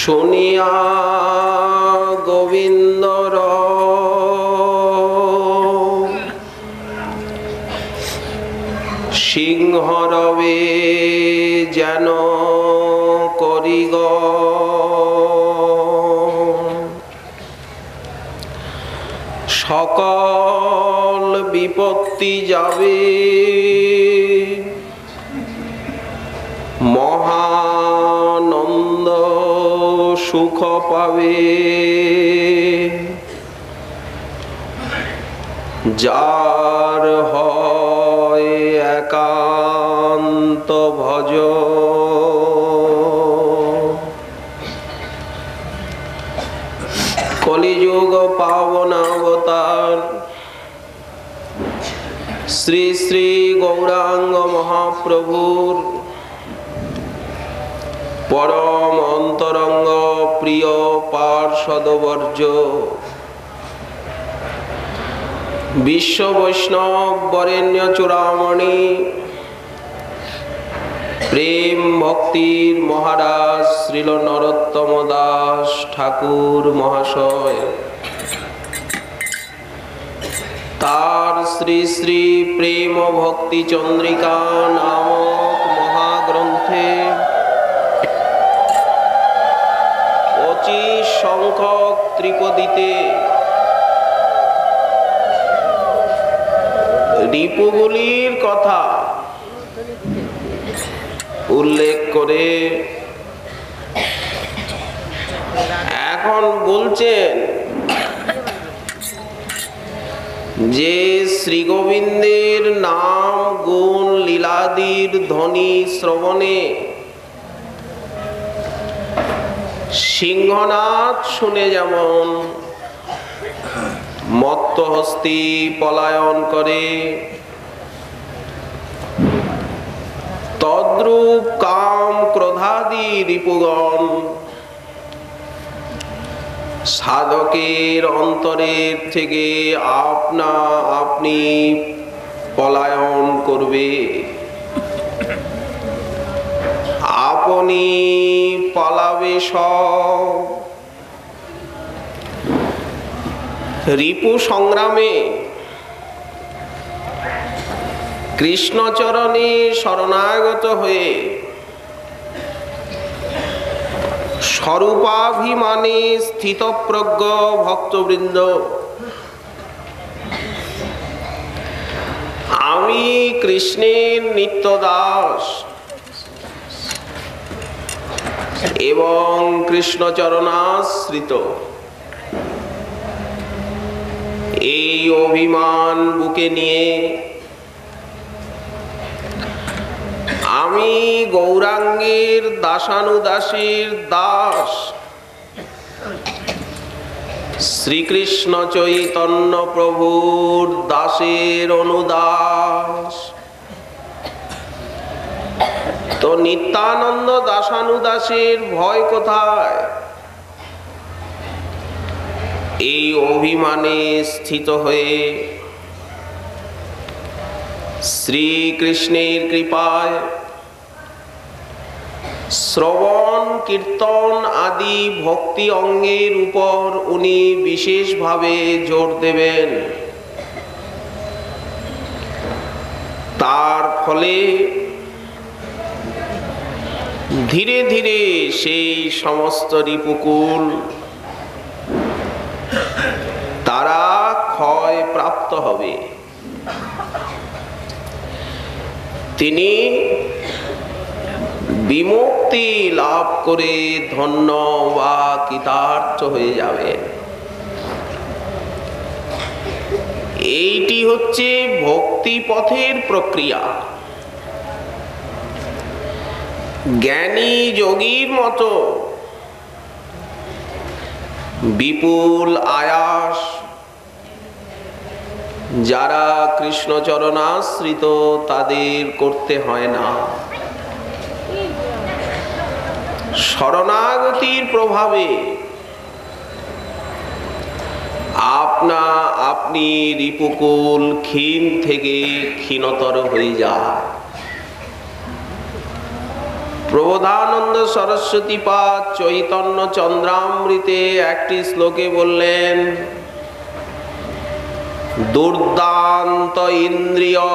শুনিয়া গোবিন্দর সিংহরবে যেন করিগ সকল বিপত্তি যাবে মহানন্দ সুখ পাবে যার হয় একান্ত ভজ কলিযুগ পাবন অবতার শ্রী শ্রী গৌরাঙ্গ মহাপ্রভুর পরম অন্তরঙ্গ প্রিয় পার্ষদবর্জ বিশ্ব বৈষ্ণব বরেণ্য চূড়ামণি প্রেম ভক্তির মহারাজ শ্রীল নরোত্তম দাস ঠাকুর মহাশয় তার শ্রী শ্রী প্রেম ভক্তি চন্দ্রিকা নামক মহাগ্রন্থে 25 সংখ্যক ত্রিপদীতে রিপুগুলির কথা উল্লেখ করে এখন বলছেন যে শ্রী গোবিন্দের নাম গুণ লীলাদির ধ্বনি শ্রবণে সিংহনাদ শুনে যেমন মত্ত হস্তি পলায়ন করে তদ্রূপ কাম ক্রোধাদি রিপুগণ সাধকের অন্তরের থেকে আপনা আপনি পলায়ন করবে আপনি পালাবে সব রিপু সংগ্রামে কৃষ্ণচরণে শরণাগত হয়ে স্বরূপাভিমানে স্থিতপ্রজ্ঞ ভক্তবৃন্দ আমি কৃষ্ণের নিত্য দাস এবং কৃষ্ণচরণাশ্রিত এই অভিমান বুকে নিয়ে আমি গৌরাঙ্গের দাসানুদাসীর দাস শ্রীকৃষ্ণ চৈতন্য প্রভুর দাসের অনুদাস তো নিত্যানন্দ দাসানুদাসের ভয় কোথায় এই অভিমানে স্থিত হয়ে শ্রীকৃষ্ণের কৃপায় শ্রবণ কীর্তন আদি ভক্তি অঙ্গের উপর উনি বিশেষভাবে জোর দেবেন তার ফলে ধীরে ধীরে সেই সমস্ত রিপুকুল তারা ক্ষয় প্রাপ্ত হবে তিনি বিমুক্তি লাভ করে ধন্য বা কৃতার্থ হয়ে যাবেন এইটি হচ্ছে ভক্তি পথের প্রক্রিয়া জ্ঞানী যোগীর মতো বিপুল আয়াস যারা কৃষ্ণচরণাশ্রিত তাদের করতে হয় না শরণাগতির প্রভাবে আপনা আপনি রিপুকুল ক্ষীণ থেকে ক্ষীণতর হয়ে যায় প্রবোধানন্দ সরস্বতী পাদ চৈতন্য চন্দ্রামৃতে একটি শ্লোকে বললেন, দুর্দান্ত ইন্দ্রিয়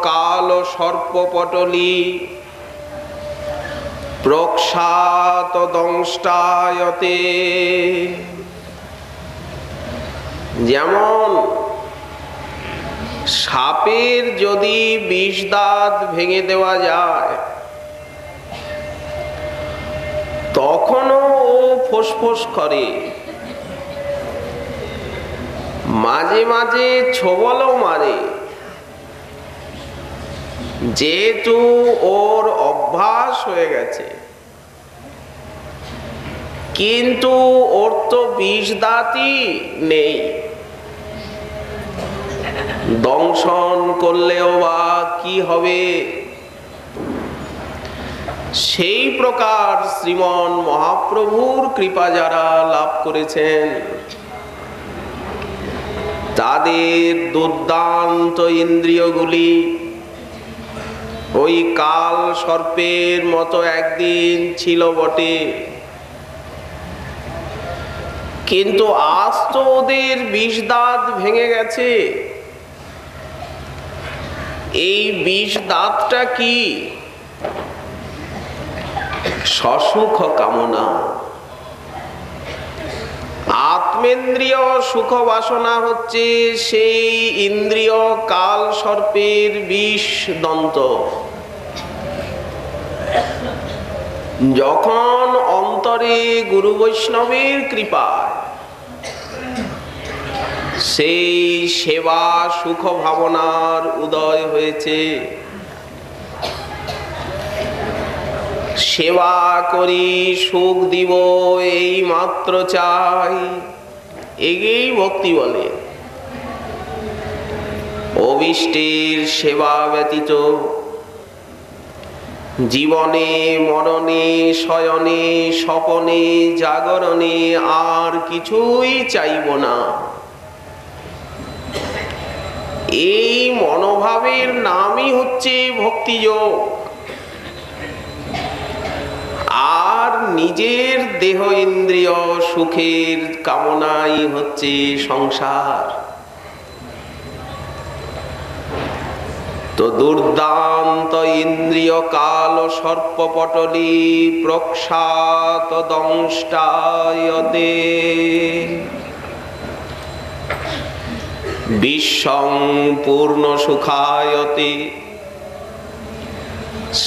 কাল সর্পপটলি প্রক্ষাত দংষ্টায়তে। যেমন সাপের যদি বিষ দাঁত ভেঙে দেওয়া যায় তখনও ও ফোঁস করে, মাঝে মাঝে ছোবলও মারে, যেহেতু ওর অভ্যাস হয়ে গেছে। কিন্তু ওর তো বিষ দাঁতই নেই, দংশন করলেও বা কি হবে। সেই প্রকার শ্রীমন মহাপ্রভুর কৃপা যারা লাভ করেছেন তাদের দুর্দান্ত ইন্দ্রিয়গুলি ওই কাল সর্পের মতো একদিন ছিল বটে, কিন্তু আজ তো ওদের বিষ দাঁত ভেঙে গেছে। এই বিষ দাঁতটা কি? সসুখ কামনা। আত্মেন্দ্রিয় সুখ বাসনা হচ্ছে সেই ইন্দ্রিয় কাল সর্পের বিষ দন্ত। যখন অন্তরে গুরু বৈষ্ণবের কৃপায় সেই সেবা সুখ ভাবনার উদয় হয়েছে, সেবা করি সুখ দিব এই মাত্র চাই, এগেই ভক্তি বলে। অভিষ্টের সেবা ব্যতীত জীবনে মরণে শয়নে স্বপনে জাগরণে আর কিছুই চাইব না। এই মনোভাবের নামই হচ্ছে ভক্তিযোগ। আর নিজের দেহ ইন্দ্রিয় সুখের কামনাই হচ্ছে সংসার। তো দুর্দান্ত ইন্দ্রিয় কাল সর্পপটলি প্রক্ষাত দংষ্টায়তে বিশ্বং পূর্ণ সুখায়তে।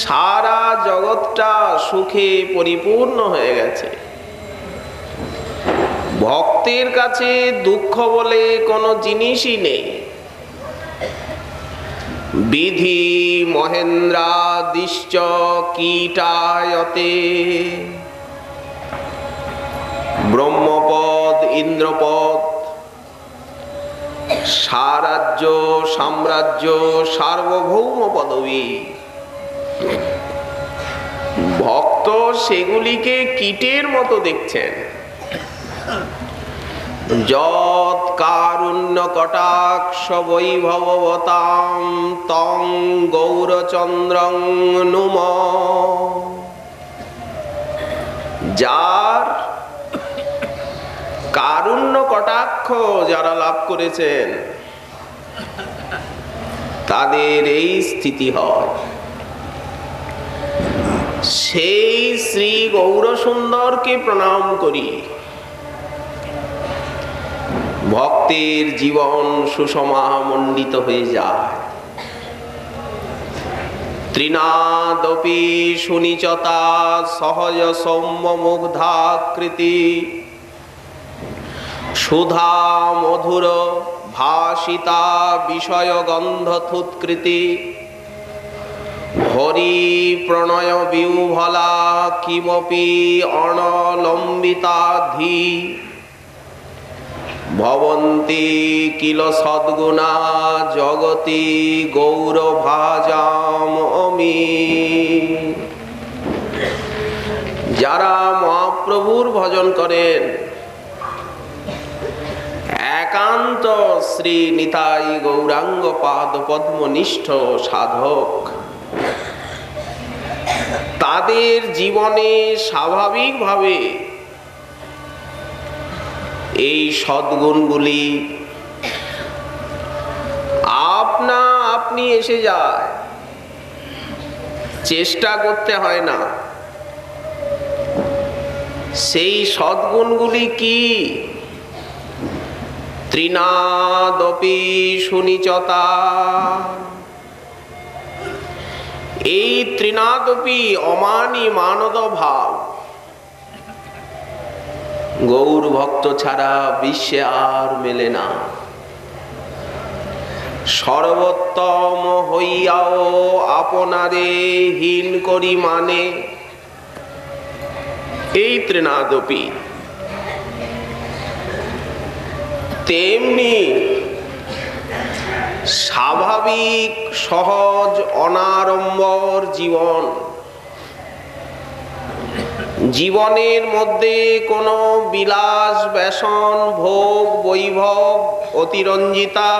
সারা জগৎটা সুখে পরিপূর্ণ হয়ে গেছে। ভক্তের কাছে দুঃখ বলে কোনো জিনিসই নেই। বিধি মহেন্দ্রাদিশ্চ কীটায়তে ব্রহ্মপদ ইন্দ্রপদ সারাজ্য সাম্রাজ্য সার্বভৌম পদবী। ভক্ত সেগুলিকে কীটের মতো দেখছেন। যৎ কারুণ্য কটাক্ষ বৈভবতাম তং গৌরচন্দ্রং নুম। যার কারুণ্য কটাক্ষ যারা লাভ করেছেন তাদের এই স্থিতি হয়। সেই শ্রী গৌরসুন্দরকে প্রণাম করি। ভক্তের জীবন সুষমা মণ্ডিত হয়ে যায়। ত্রিনাদপি সুনিচতা সহজ সৌম্য মুগ্ধাকৃতি সুধা মধুর ভাসিতা বিষয় গন্ধথুৎকৃতি হরি প্রণয় বিউভলা কিমপি অনলম্বিতাধি ভবন্তি কিল সদ্গুণা জগতি গৌরভাজাম অমি। যারা মহাপ্রভুর ভজন করেন, একান্ত শ্রী নিতাই গৌরাঙ্গ পাদ পদ্মনিষ্ঠ সাধক, তাদের জীবনে স্বাভাবিকভাবে এই সদ্গুণগুলি আপনা আপনি এসে যায়, চেষ্টা করতে হয় না। সেই সদ্গুণগুলি কি? তৃণাদপি সুনিচতা। এই তৃণাদপি অমানি মানদ ভাব গৌর ভক্ত ছাড়া বিশ্বে আর মেলে না। সর্বোত্তম হইয়াও আপনারে হীন করি মানে, এই তৃণাদপি। তেমনি স্বাভাবিক সহজ অনাড়ম্বর জীবন, জীবনের মধ্যে কোনো বিলাস ব্যসন ভোগ বৈভব অতিরঞ্জিতা,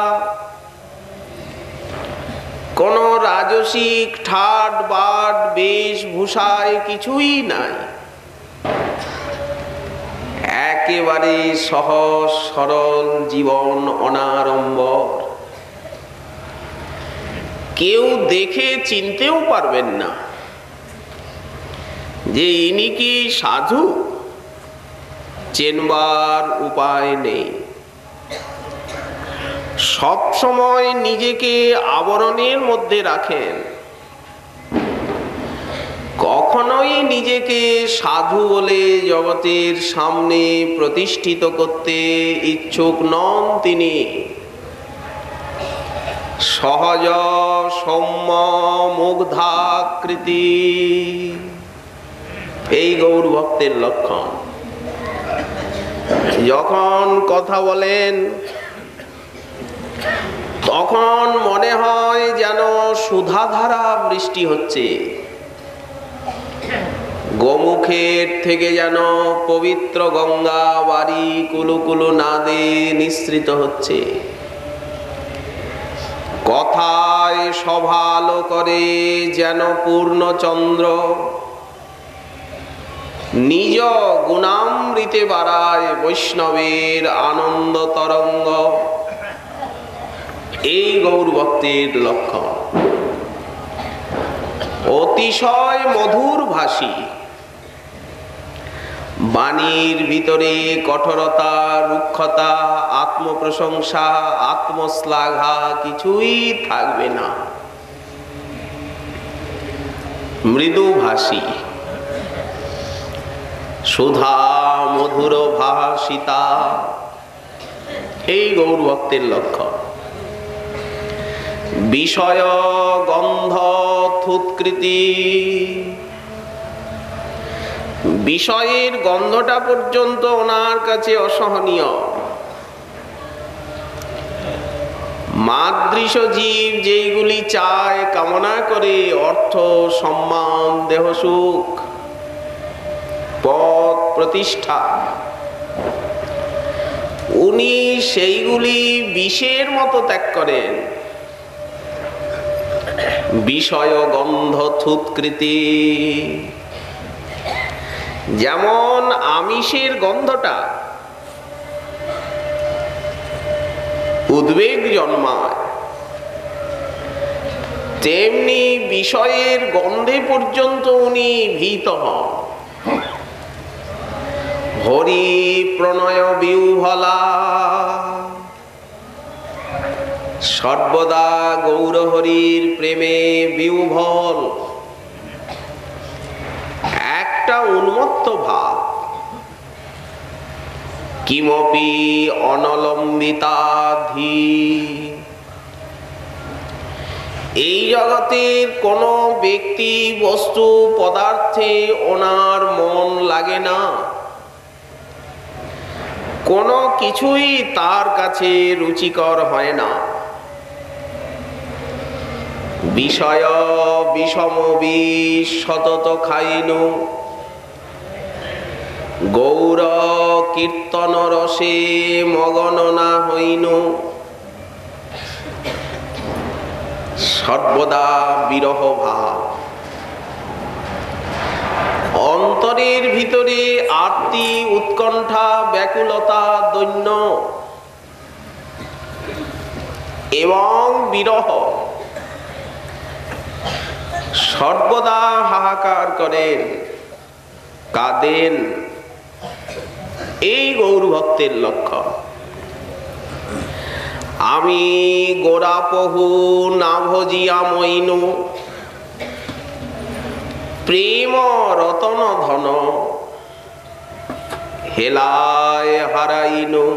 কোনো রাজসিক ঠাট বাট বেশভূষায় কিছুই নাই। একেবারে সহজ সরল জীবন, অনাড়ম্বর। কেউ দেখে চিনতেও পারবেন না যে ইনি কি সাধু, চেনবার উপায় নেই। সব সময় নিজেকে আবরণের মধ্যে রাখেন, কখনোই নিজেকে সাধু বলে জগতের সামনে প্রতিষ্ঠিত করতে ইচ্ছুক নন তিনি। সহজ সৌম্য মুগ্ধাকৃতি, এই গৌর ভক্তের লক্ষণ। যখন কথা বলেন তখন মনে হয় যেন সুধাধারা বৃষ্টি হচ্ছে, গোমুখের থেকে যেন পবিত্র গঙ্গা বাড়ি কুলুকুলু নাদে নিঃসৃত হচ্ছে। কথায় সভালো করে যেন পূর্ণচন্দ্র, নিজ গুণামৃতে বাড়ায় বৈষ্ণবের আনন্দ তরঙ্গ। এই গৌর ভক্তের লক্ষণ। অতিশয় মধুর ভাষী, বাণীর ভিতরে কঠোরতা, রুক্ষতা, আত্মপ্রশংসা, আত্মশ্লাঘা কিছুই থাকবে না। মৃদু ভাষী, সুধা মধুর ভাষিতা, এই গৌর ভক্তের লক্ষণ। বিষয় গন্ধ থুৎকৃতি, বিষয়ের গন্ধটা পর্যন্ত ওনার কাছে অসহনীয়। মাদৃশ জীব যেইগুলি চায়, কামনা করে অর্থ, সম্মান, দেহসুখ, পদ, প্রতিষ্ঠা, উনি সেইগুলি বিষের মতো ত্যাগ করেন। বিষয় গন্ধ থুৎকৃতি, যেমন আমিষের গন্ধটা উদ্বেগ জন্মায়, তেমনি বিষয়ের গন্ধে পর্যন্ত উনি ভীত হন। হরি প্রণয় বিহ্বলা, সর্বদা গৌর হরির প্রেমে বিহ্বল, একটা উন্মত্ত ভাব। কিমপি অনলম্বিতাধি, এই জগতের কোন ব্যক্তি বস্তু পদার্থে ওনার মন লাগে না, কোনো কিছুই তার কাছে রুচিকর হয় না। বিষয় বিষম বিষ সতত খাইনু, গৌর কীর্তন রসে মগন না হইনু। সর্বদা বিরহ ভাব, অন্তরের ভিতরে আরতি, উৎকণ্ঠা, ব্যাকুলতা, দৈন্য এবং বিরহ সর্বদা হাহাকার করেন, কাঁদেন, এই গৌর ভক্তের লক্ষণ। আমি গোরা পহু না ভজিয়া মইনু, প্রেম রতন ধন হেলায় হারাইনু,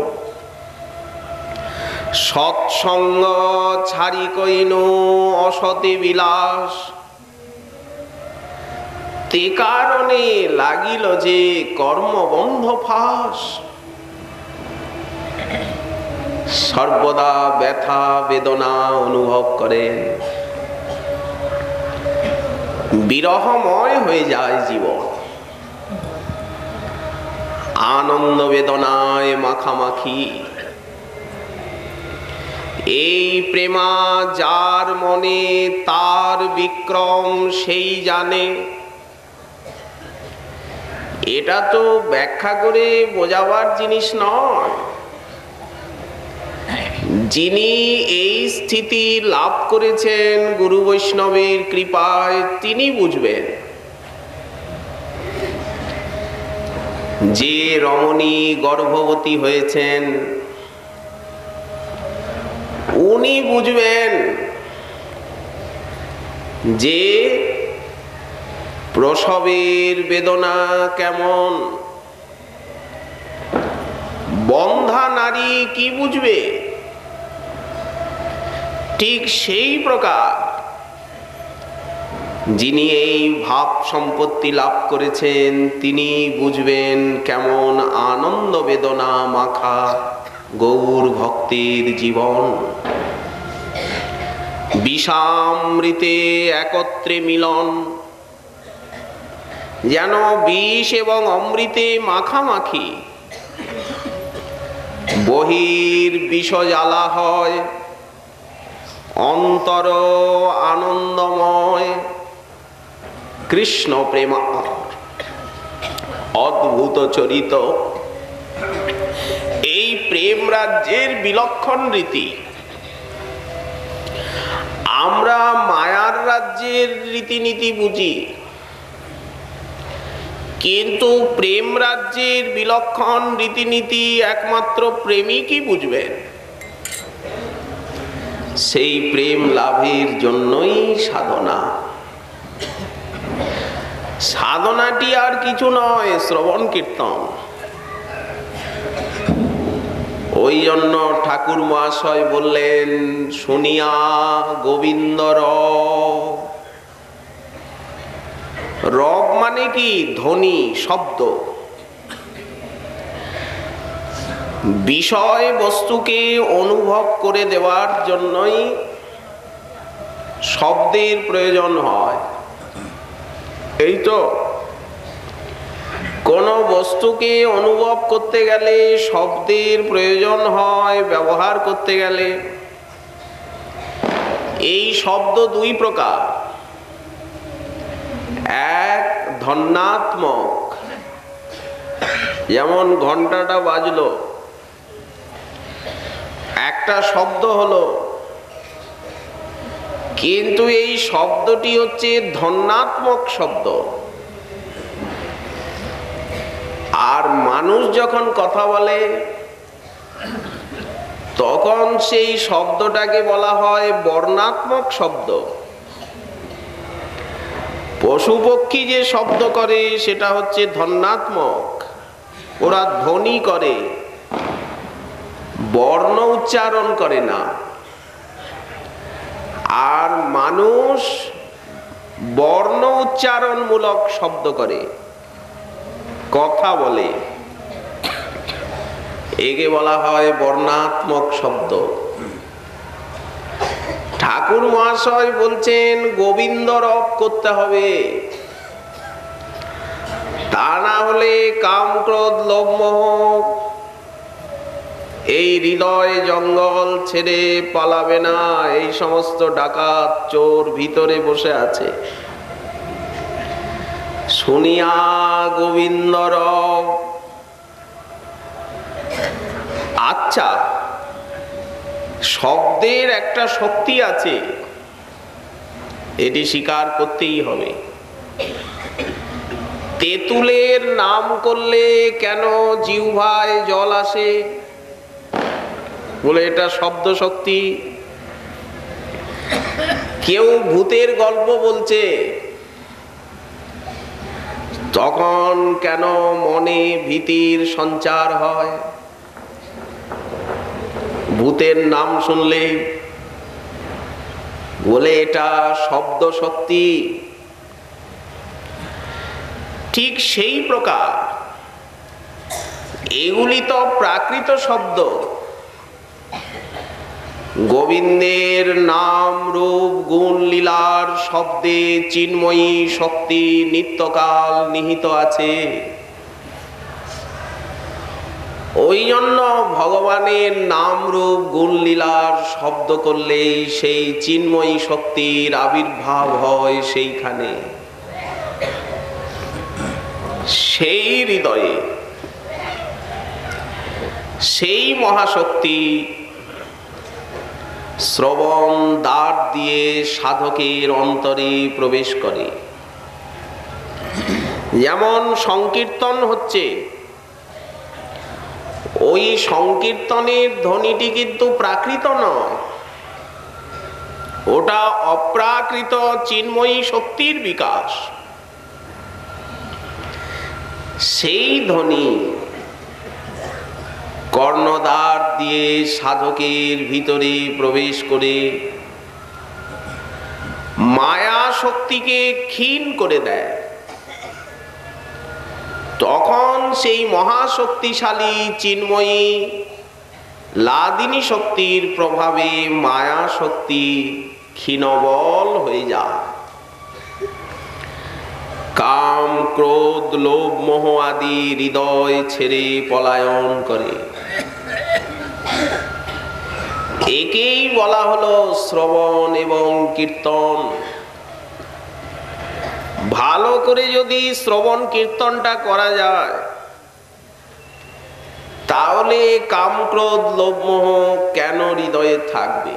সৎসঙ্গ ছাড়ি কইনু অসতে বিলাস, তে কারণে লাগিল যে কর্মবন্ধ ফাঁস। সর্বদা ব্যথা বেদনা অনুভব করেন, বিরহময় হয়ে যায় জীবন, আনন্দ বেদনায় মাখামাখি। এই প্রেমা যার মনে তার বিক্রম সেই জানে। এটা তো ব্যাখ্যা করে বোঝাবার জিনিস নয়। যিনি এই স্থিতি লাভ করেছেন গুরু বৈষ্ণবের কৃপায়, তিনি বুঝবেন। যে রমণী গর্ভবতী হয়েছেন উনি বুঝবেন যে প্রসবের বেদনা কেমন। বন্ধা নারী কি বুঝবে? ঠিক সেই প্রকার যিনি এই ভাব সম্পত্তি লাভ করেছেন তিনি বুঝবেন কেমন আনন্দ বেদনা মাখা গৌর ভক্তির জীবন। বিষামৃতে একত্রে মিলন, যেন বিষ এবং অমৃতে মাখামাখি। বহির বিষ জ্বালা হয়, অন্তর আনন্দময়। কৃষ্ণ প্রেমার অদ্ভুত চরিত। এই প্রেম রাজ্যের বিলক্ষণ রীতি। আমরা মায়ার রাজ্যের রীতিনীতি বুঝি, কিন্তু প্রেম রাজ্যের বিলক্ষণ রীতিনীতি একমাত্র প্রেমিকই বুঝবেন। সেই প্রেম লাভের জন্যই সাধনা। সাধনাটি আর কিছু নয়, শ্রবণ কীর্তন। ওই জন্য ঠাকুর মহাশয় বললেন, শুনিয়া গোবিন্দ রব। রব মানে কি? ধ্বনি, শব্দ। বিষয় বস্তুকে অনুভব করে দেওয়ার জন্যই শব্দের প্রয়োজন হয়। এই তো, কোন বস্তুকে অনুভব করতে গেলে শব্দের প্রয়োজন হয়, ব্যবহার করতে গেলে। এই শব্দ দুই প্রকার। এক ধ্বন্যাত্মক, যেমন ঘন্টাটা বাজলো, একটা শব্দ হলো, কিন্তু এই শব্দটি হচ্ছে ধ্বন্যাত্মক শব্দ। আর মানুষ যখন কথা বলে তখন সেই শব্দটাকে বলা হয় বর্ণাত্মক শব্দ। পশু পক্ষী যে শব্দ করে সেটা হচ্ছে ধ্বন্যাত্মক, ওরা ধ্বনি করে, বর্ণ উচ্চারণ করে না। আর মানুষ বর্ণ উচ্চারণমূলক শব্দ করে, কথা বলে, একে বলা হয় বর্ণাত্মক শব্দ। ঠাকুর মহাশয় বলছেন গোবিন্দ রব করতে হবে, তা না হলে কাম ক্রোধ লোভ মোহ এই হৃদয় জঙ্গল ছেড়ে পালাবে না। এই সমস্ত ডাকাত চোর ভিতরে বসে আছে, শুনিয়া গোবিন্দর। আচ্ছা, শব্দের একটা শক্তি আছে, এটি স্বীকার করতেই হবে। তেঁতুলের নাম করলে কেন জিহ্বায় জল আসে? বলে এটা শব্দ শক্তি। কেউ ভূতের গল্প বলছে, তখন কেন মনে ভীতির সঞ্চার হয়? ভূতের নাম শুনলে বলে এটা শব্দ শক্তি। ঠিক সেই প্রকার এগুলি তো প্রাকৃত শব্দ। গোবিন্দের নাম রূপ গুণ লীলার শব্দে চিন্ময়ী শক্তি নিত্যকাল নিহিত আছে। ওই জন্য ভগবানের নাম রূপ গুণ লীলার শব্দ করলেই সেই চিন্ময়ী শক্তির আবির্ভাব হয় সেইখানে, সেই হৃদয়ে। সেই মহাশক্তি শ্রবণ দ্বার দিয়ে সাধকের অন্তরে প্রবেশ করে। যেমন সংকীর্তন হচ্ছে, ওই সংকীর্তনের ধ্বনিটি কিন্তু প্রাকৃত নয়, ওটা অপ্রাকৃত চিন্ময়ী শক্তির বিকাশ। সেই ধ্বনি কর্ণদ্বার দিয়ে সাধকের ভিতরে প্রবেশ করে মায়া শক্তিকে ক্ষীণ করে দেয়। তখন সেই মহাশক্তিশালী চিন্ময়ী লাদিনী শক্তির প্রভাবে মায়া শক্তি ক্ষীণবল হয়ে যায়। কাম ক্রোধ লোভ মোহ আদি হৃদয় ছেড়ে পলায়ন করে। একেই বলা হলো শ্রবণ এবং কীর্তন। ভালো করে যদি শ্রবণ কীর্তনটা করা যায়, তাহলে কাম ক্রোধ লোভ মোহ কেন হৃদয়ে থাকবে?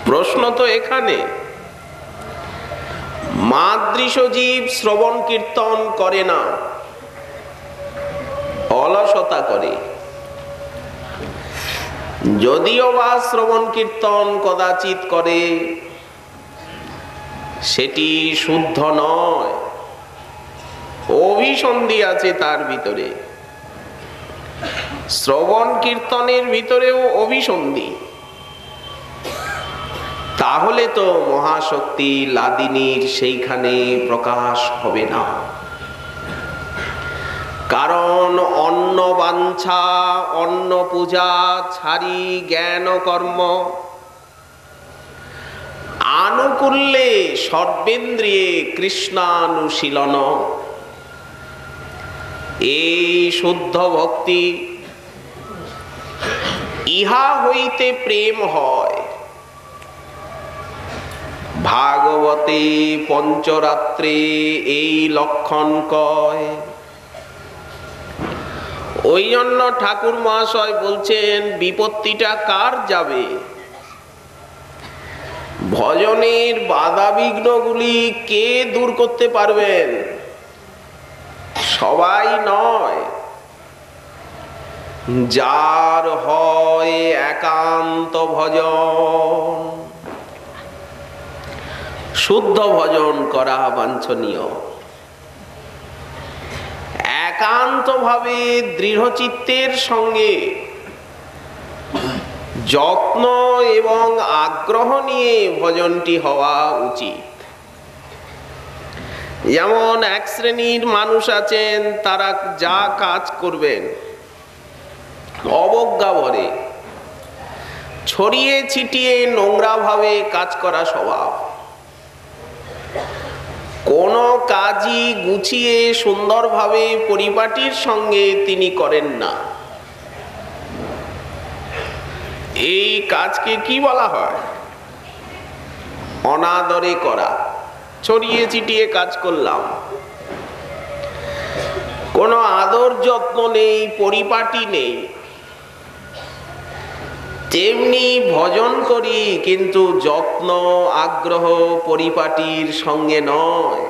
প্রশ্ন তো এখানে। মাদৃশ জীব শ্রবণ কীর্তন করে না, অলসতা করে। যদিও বা শ্রবণ কীর্তন কদাচিৎ করে, সেটি শুদ্ধ নয়, অভিসন্ধি আছে তার ভিতরে। শ্রবণ কীর্তনের ভিতরেও অভিসন্ধি। তাহলে তো মহাশক্তি লাদিনীর সেইখানে প্রকাশ হবে না। কারণ অন্ন বাঞ্ছা অন্ন পূজা ছাড়ি জ্ঞান কর্ম আনুকূল্যে সর্বেন্দ্রিয়ে কৃষ্ণানুশীলন। এই শুদ্ধ ভক্তি, ইহা হইতে প্রেম হয়। ভাগবতে পঞ্চরাত্রে এই লক্ষণ কয়। ওই জন্য ঠাকুর মহাশয় বলছেন, বিপত্তিটা কার যাবে? ভজনের বাধা বিঘ্নগুলি কে দূর করতে পারবেন? সবাই নয়। যার হয় একান্ত ভজন, শুদ্ধ ভজন করা বাঞ্ছনীয়। একান্তভাবে দৃঢ়চিত্তের সঙ্গে যত্ন এবং আগ্রহ নিয়ে ভজনটি হওয়া উচিত। যেমন এক শ্রেণীর মানুষ আছেন, তারা যা কাজ করবেন অবজ্ঞা ভরে, ছড়িয়ে ছিটিয়ে নোংরা ভাবে কাজ করা স্বভাব। কোনো কাজই গুছিয়ে সুন্দরভাবে পরিপাটির সঙ্গে তিনি করেন না। এই কাজকে কি বলা হয়? অনাদরে করা, ছড়িয়ে ছিটিয়ে কাজ করলাম, কোনো আদর যত্ন নেই, পরিপাটি নেই। তেমনি ভজন করি, কিন্তু যত্ন আগ্রহ পরিপাটির সঙ্গে নয়,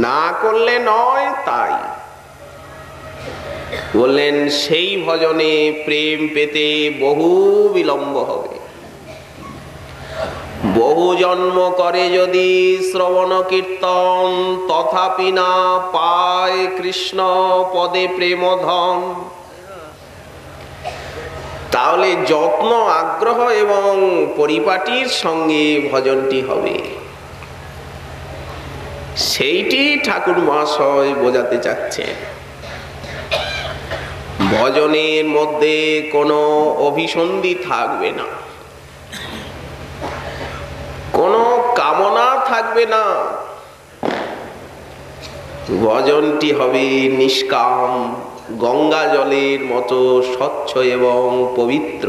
না করলে নয়। তাই বললেন সেই ভজনে প্রেম পেতে বহু বিলম্ব হবে। বহু জন্ম করে যদি শ্রবণ কীর্তন, তথাপি না পায় কৃষ্ণ পদে প্রেমধন। তাহলে যত্ন আগ্রহ এবং পরিপাটির সঙ্গে ভজনটি হবে, সেইটি ঠাকুর মহাশয় বোঝাতে চাচ্ছেন। ভজনের মধ্যে কোনো অভিসন্ধি থাকবে না, কোনো কামনা থাকবে না। ভজনটি হবে নিষ্কাম, গঙ্গা জলের মতো স্বচ্ছ এবং পবিত্র।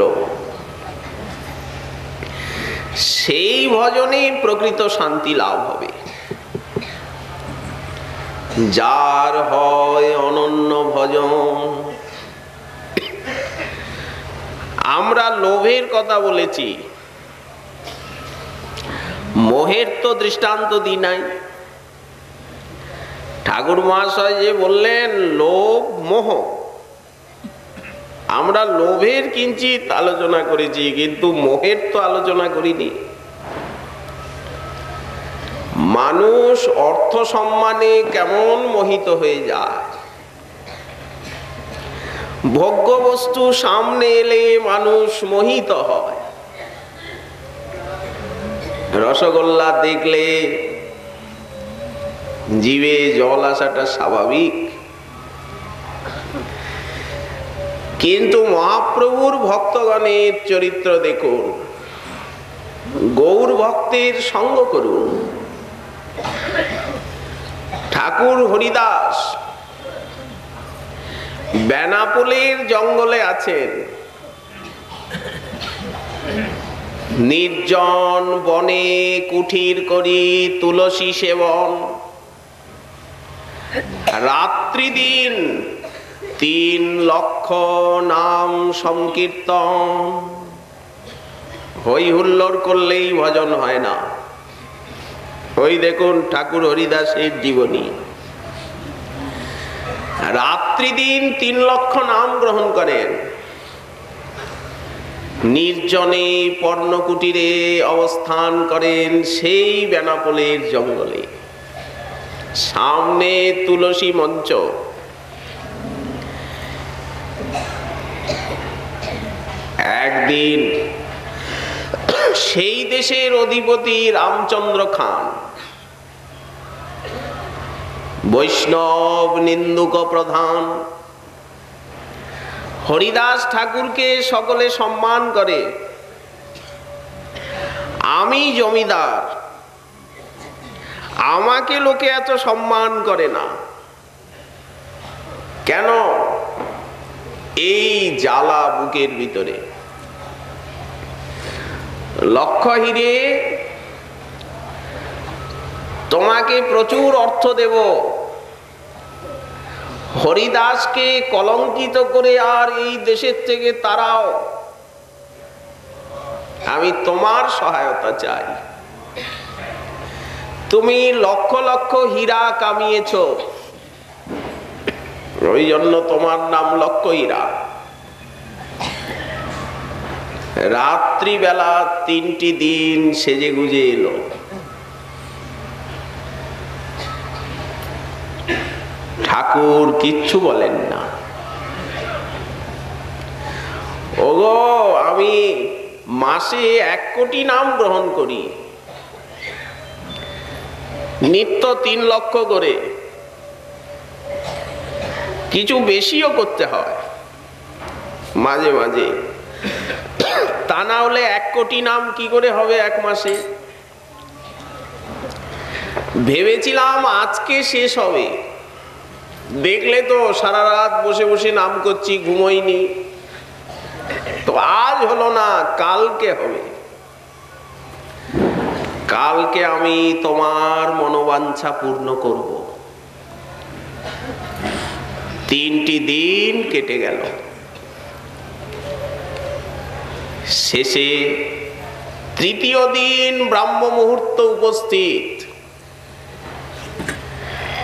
সেই ভজনে প্রকৃত শান্তি লাভ হবে। যার হয় অনন্য ভজন। আমরা লোভের কথা বলেছি, মোহের তো দৃষ্টান্ত দিই নাই। ঠাকুর মহাশয় যে বললেন লোভ মোহ, আমরা লোভের কিঞ্চিত আলোচনা করেছি, কিন্তু মোহের তো আলোচনা করিনি। মানুষ অর্থ সম্মানে কেমন মোহিত হয়ে যায়। ভোগ্য বস্তু সামনে এলে মানুষ মোহিত হয়। রসগোল্লা দেখলে জিভে জল আসাটা স্বাভাবিক, কিন্তু মহাপ্রভুর ভক্তগণের চরিত্র দেখুন। গৌর ভক্তের সঙ্গ করুন। ঠাকুর হরিদাস বেনাপোলের জঙ্গলে আছেন, নির্জন বনে কুঠির করি তুলসী সেবন। রাত্রি দিন 3 লক্ষ নাম সংকীর্তন। হই হুল্লোড় করলেই ভজন হয় না। ওই দেখুন ঠাকুর হরিদাসের জীবনী। রাত্রি দিন 3 লক্ষ নাম গ্রহণ করেন। নির্জনে পর্ণকুটিরে অবস্থান করেন, সেই বেনাপোলের জঙ্গলে। সামনে তুলসী মঞ্চ। একদিন সেই দেশের অধিপতি রামচন্দ্র খান, বৈষ্ণব নিন্দুক প্রধান, হরিদাস ঠাকুরকে সকলে সম্মান করে। আমি জমিদার, আমাকে লোকে এত সম্মান করে না কেন? এই জ্বালা বুকের ভিতরে। লক্ষ হিরে, তোমাকে প্রচুর অর্থ দেব, হরিদাসকে কলঙ্কিত করে আর এই দেশের থেকে তাড়াও। আমি তোমার সহায়তা চাই। তুমি লক্ষ লক্ষ হীরা কামিয়েছ, ওই জন্য তোমার নাম লক্ষ হীরা। রাত্রিবেলা 3টি দিন সেজে গুজে এলো। ঠাকুর কিচ্ছু বলেন না। ওগো, আমি মাসে 1 কোটি নাম গ্রহণ করি, নিত্য 3 লক্ষ করে, কিছু বেশিও করতে হয় মাঝে মাঝে। তা না হলে 1 কোটি নাম কি করে হবে 1 মাসে? ভেবেছিলাম আজকে শেষ হবে, দেখলে তো সারা রাত বসে বসে নাম করছি, ঘুমোইনি। তো আজ হলো না, কালকে হবে। কালকে আমি তোমার মনোবাঞ্ছা পূর্ণ করব। 3টি দিন কেটে গেল। শেষে 3য় দিন ব্রাহ্ম মুহূর্ত উপস্থিত।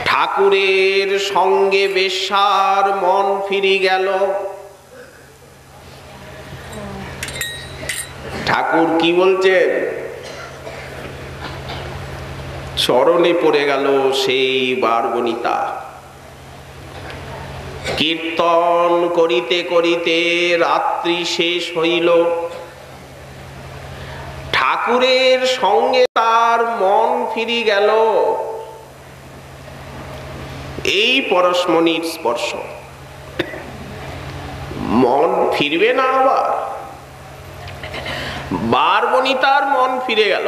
ঠাকুরের সঙ্গে বেশ্যার মন ফিরে গেল। ঠাকুর কি বলছেন? চরণে পড়ে গেল সেই বারবনিতা। কীর্তন করিতে করিতে রাত্রি শেষ হইল। ঠাকুরের সঙ্গে তার মন ফিরে গেল। এই পরশমণির স্পর্শ। মন ফিরবে না আবার? বারবনিতার মন ফিরে গেল।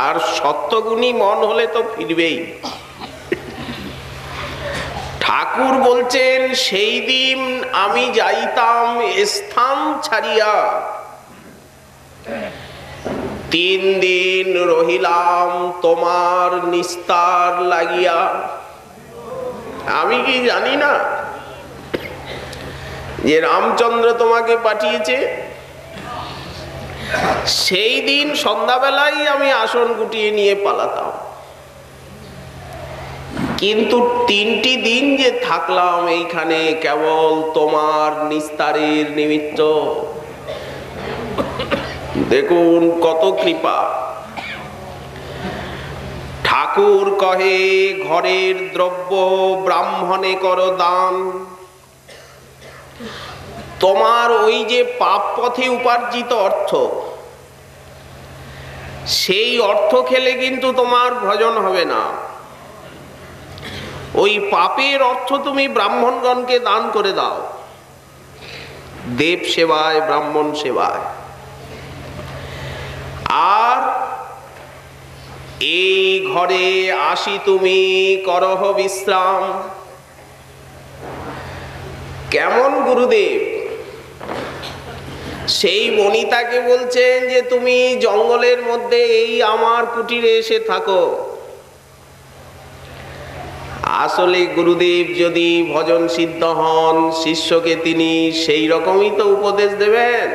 আর সত্যগুণী মন হলে তো ফিরবেই। ঠাকুর বলছেন, সেই দিন আমি যাইতাম স্থান ছাড়িয়া, 3 দিন রহিলাম তোমার নিস্তার লাগিয়া। আমি কি জানি না যে রামচন্দ্র তোমাকে পাঠিয়েছে? সেই দিন সন্ধ্যাবেলায় আমি আসন গুটিয়ে নিয়ে পালাতাম, কিন্তু 3টি দিন যে থাকলাম এইখানে কেবল তোমার নিস্তারের নিমিত্ত। দেখুন কত কৃপা। ঠাকুর কহে, ঘরের দ্রব্য ব্রাহ্মণে করো দান। তোমার ওই যে পাপ পথে উপার্জিত অর্থ, সেই অর্থ খেলে কিন্তু তোমার ভজন হবে না। ওই পাপের অর্থ তুমি ব্রাহ্মণগণকে দান করে দাও, দেব সেবায়, ব্রাহ্মণ সেবায়। আর এই ঘরে আসি তুমি করহ বিশ্রাম। কেমন গুরুদেব? সেই বনিতাকে বলছেন যে তুমি জঙ্গলের মধ্যে এই আমার কুটিরে এসে থাকো। আসলে গুরুদেব যদি ভজন সিদ্ধ হন, শিষ্যকে তিনি সেই রকমই তো উপদেশ দেবেন।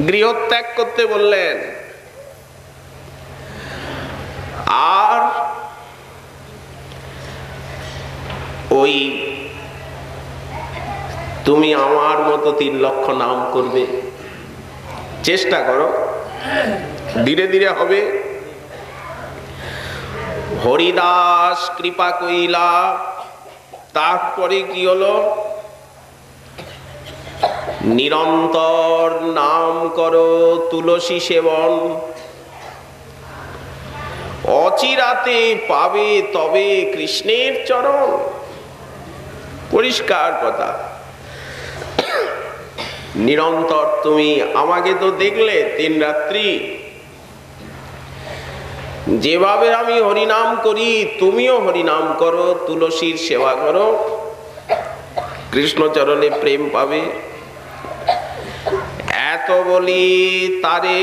গৃহত্যাগ করতে বললেন। আর ওই তুমি আমার মতো 3 লক্ষ নাম করবে, চেষ্টা করো, ধীরে ধীরে হবে। হরিদাস কৃপা কইলা। তারপরে কি হলো? নিরন্তর নাম করো তুলসী সেবন, অচিরাতে পাবে তবে কৃষ্ণের চরণ। পরিষ্কার কথা। নিরন্তর তুমি আমাকে তো দেখলে 3 রাত্রি, যেভাবে আমি হরিনাম করি তুমিও হরিনাম করো, তুলসীর সেবা করো, কৃষ্ণচরণে প্রেম পাবে। এত বলি তারে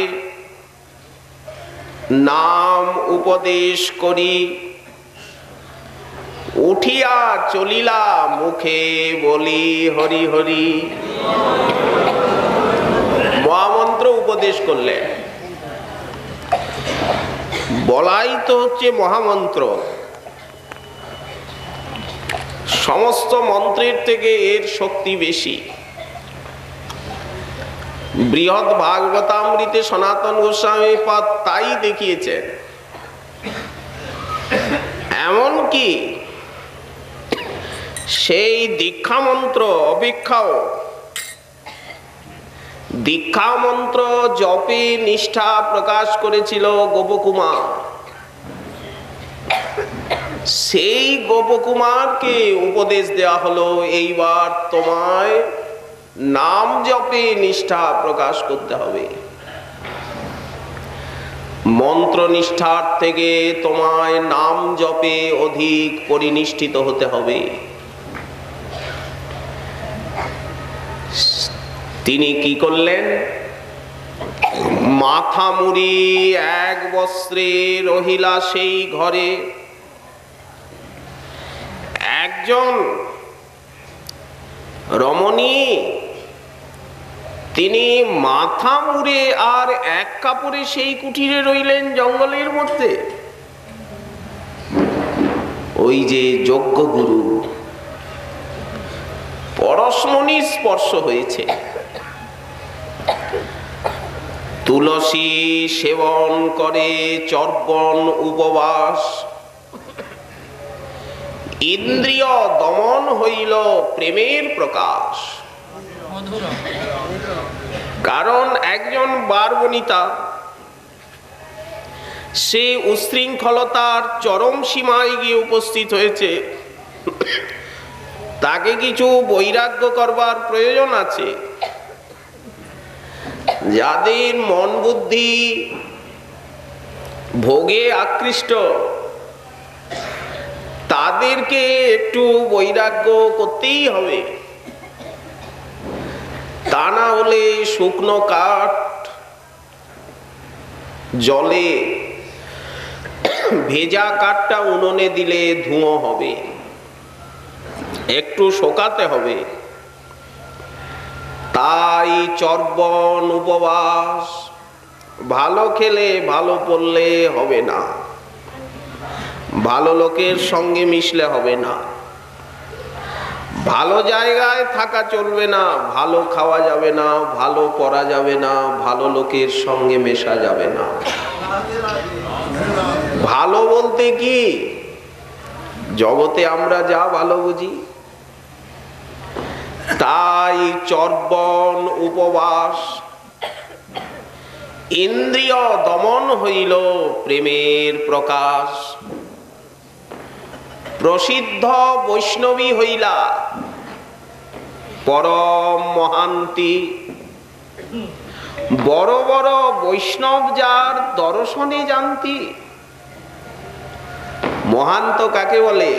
নাম উপদেশ করি, উঠিয়া চলিলা মুখে বলি হরি হরি। মহামন্ত্র উপদেশ করলেন। বলাই তো হচ্ছে মহামন্ত্র। সমস্ত মন্ত্রের থেকে এর শক্তি বেশি। বৃহৎ ভাগবতামৃতে সনাতন গোস্বামী পাদ তাই দেখিয়েছেন। এমনকি সেই দীক্ষা মন্ত্র অপেক্ষাও, দীক্ষা মন্ত্র জপে নিষ্ঠা প্রকাশ করেছিল গোপকুমার। সেই গোপকুমারকে উপদেশ দেওয়া হলো, এইবার তোমায় নাম জপে নিষ্ঠা প্রকাশ করতে হবে। মন্ত্র নিষ্ঠার থেকে তোমায় নাম জপে অধিক পরিনিষ্ঠিত হতে হবে। তিনি কি করলেন? মাথা মুড়ি এক বস্ত্রে রহিলা সেই ঘরে। একজন রমণী তিনি মাথা মুড়ে আর এক কাপড়ে সেই কুটিরে রইলেন জঙ্গলের মধ্যে। ওই যে যজ্ঞ গুরু পরশমণির স্পর্শ হয়েছে, তুলসী সেবন করে চর্বণ উপবাস, ইন্দ্রিয় দমন হইল প্রেমের প্রকাশ। কারণ একজন বারবনিতা সে উশৃঙ্খলতার চরম সীমায় গিয়ে উপস্থিত হয়েছে, তাকে কিছু বৈরাগ্য করবার প্রয়োজন আছে। যাদের মন বুদ্ধি ভোগে আকৃষ্ট তাদেরকে একটু বৈরাগ্য করতেই হবে, তা না হলে শুকনো কাঠ জলে ভেজা কাঠটা উনুনে দিলে ধুঁয়ো হবে, একটু শোকাতে হবে। তাই চর্বণ উপবাস, ভালো খেলে ভালো পড়লে হবে না, ভালো লোকের সঙ্গে মিশলে হবে না, ভালো জায়গায় থাকা চলবে না, ভালো খাওয়া যাবে না, ভালো পড়া যাবে না, ভালো লোকের সঙ্গে মেশা যাবে না। ভালো বলতে কি জগতে আমরা যা ভালো বুঝি। তাই চর্বণ উপবাস, ইন্দ্রিয় দমন হইল প্রেমের প্রকাশ। প্রসিদ্ধ বৈষ্ণবী হইলা পরম মহান্তি, বড় বড় বৈষ্ণব যার দর্শনে জানতি। মহান্ত কাকে বলে?